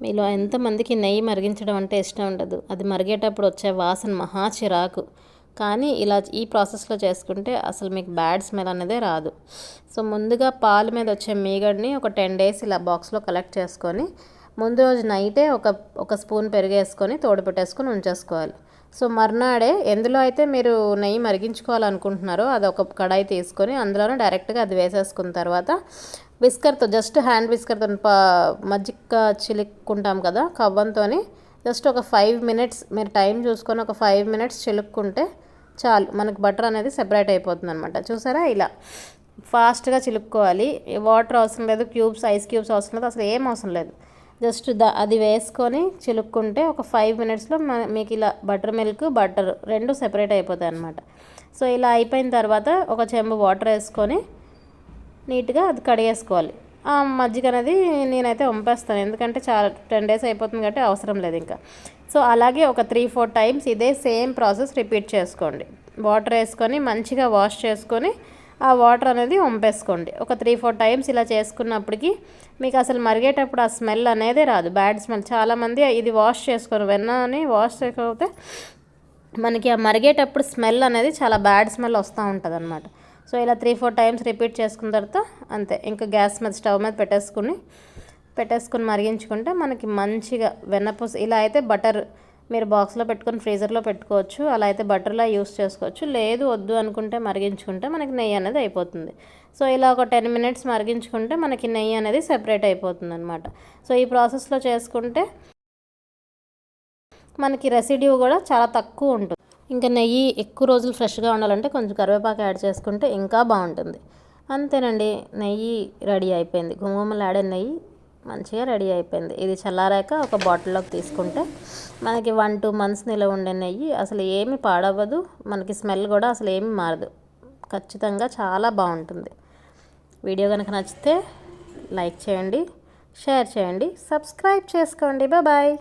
మీలో ఎంతమందికి నెయ్యి మరిగించడం అంటే ఇష్టం ఉండదు. అది మరిగేటప్పుడు వచ్చే వాసన మహా చిరాకు. కానీ ఇలా ఈ ప్రాసెస్లో చేసుకుంటే అసలు మీకు బ్యాడ్ స్మెల్ అనేదే రాదు. సో ముందుగా పాలు మీద వచ్చే మీగడని ఒక 10 డేస్ ఇలా బాక్స్లో కలెక్ట్ చేసుకొని ముందు రోజు నైటే ఒక స్పూన్ పెరిగేసుకొని తోడు పెట్టేసుకొని ఉంచేసుకోవాలి. సో మర్నాడే ఎందులో అయితే మీరు నెయ్యి మరిగించుకోవాలనుకుంటున్నారో అది ఒక కడాయి తీసుకొని అందులోనే డైరెక్ట్గా అది వేసేసుకున్న తర్వాత విస్కర్తో జస్ట్ హ్యాండ్ విస్కర్తో మజ్జిగ చిలుక్కుంటాం కదా కవ్వంతో జస్ట్ ఒక 5 మినిట్స్ మీరు టైం చూసుకొని ఒక 5 మినిట్స్ చిలుక్కుంటే చాలు, మనకు బటర్ అనేది సెపరేట్ అయిపోతుంది అనమాట. చూసారా, ఇలా ఫాస్ట్గా చిలుక్కోవాలి. వాటర్ అవసరం లేదు, ఐస్ క్యూబ్స్ అవసరం లేదు, అసలు ఏం అవసరం లేదు. జస్ట్ అది వేసుకొని చిలుక్కుంటే ఒక 5 మినిట్స్లో మీకు ఇలా బటర్ మిల్క్ బటర్ రెండు సెపరేట్ అయిపోతాయి అనమాట. సో ఇలా అయిపోయిన తర్వాత ఒక చెంబు వాటర్ వేసుకొని నీట్గా అది కడిగేసుకోవాలి. ఆ మజ్జిగ అనేది నేనైతే వంపేస్తాను, ఎందుకంటే చాలా 10 డేస్ అయిపోతుంది కాబట్టి అవసరం లేదు ఇంకా. సో అలాగే ఒక 3-4 టైమ్స్ ఇదే సేమ్ ప్రాసెస్ రిపీట్ చేసుకోండి. వాటర్ వేసుకొని మంచిగా వాష్ చేసుకొని ఆ వాటర్ అనేది వంపేసుకోండి. ఒక 3-4 టైమ్స్ ఇలా చేసుకున్నప్పటికీ మీకు అసలు మరిగేటప్పుడు ఆ స్మెల్ అనేది రాదు, బ్యాడ్ స్మెల్. చాలామంది ఇది వాష్ చేసుకోరు, వెన్నని వాష్ చేయకపోతే మనకి ఆ మరిగేటప్పుడు స్మెల్ అనేది చాలా బ్యాడ్ స్మెల్ వస్తూ ఉంటుంది అనమాట. సో ఇలా 3-4 టైమ్స్ రిపీట్ చేసుకున్న తర్వాత అంతే, ఇంకా గ్యాస్ మీద స్టవ్ మీద పెట్టేసుకుని మరిగించుకుంటే మనకి మంచిగా వెన్నపూస. ఇలా అయితే బటర్ మీరు బాక్స్లో పెట్టుకొని ఫ్రీజర్లో పెట్టుకోవచ్చు, అలా అయితే బటర్లా యూస్ చేసుకోవచ్చు. లేదు వద్దు అనుకుంటే మరిగించుకుంటే మనకి నెయ్యి అనేది అయిపోతుంది. సో ఇలా ఒక 10 మినిట్స్ మరిగించుకుంటే మనకి నెయ్యి అనేది సెపరేట్ అయిపోతుంది అనమాట. సో ఈ ప్రాసెస్లో చేసుకుంటే మనకి రెసిడ్యూ కూడా చాలా తక్కువ ఉంటుంది. ఇంకా నెయ్యి ఎక్కువ రోజులు ఫ్రెష్గా ఉండాలంటే కొంచెం కరివేపాకు యాడ్ చేసుకుంటే ఇంకా బాగుంటుంది. అంతేనండి, నెయ్యి రెడీ అయిపోయింది. గుమగుమలాడే నెయ్యి మంచిగా రెడీ అయిపోయింది. ఇది చల్లారాక ఒక బాటిల్లోకి తీసుకుంటే మనకి 1-2 మంత్స్ నిలవ ఉండే నెయ్యి అసలు ఏమి పాడవ్వదు, మనకి స్మెల్ కూడా అసలు ఏమి మారదు. ఖచ్చితంగా చాలా బాగుంటుంది. వీడియో కనుక నచ్చితే లైక్ చేయండి, షేర్ చేయండి, సబ్స్క్రైబ్ చేసుకోండి. బాయ్.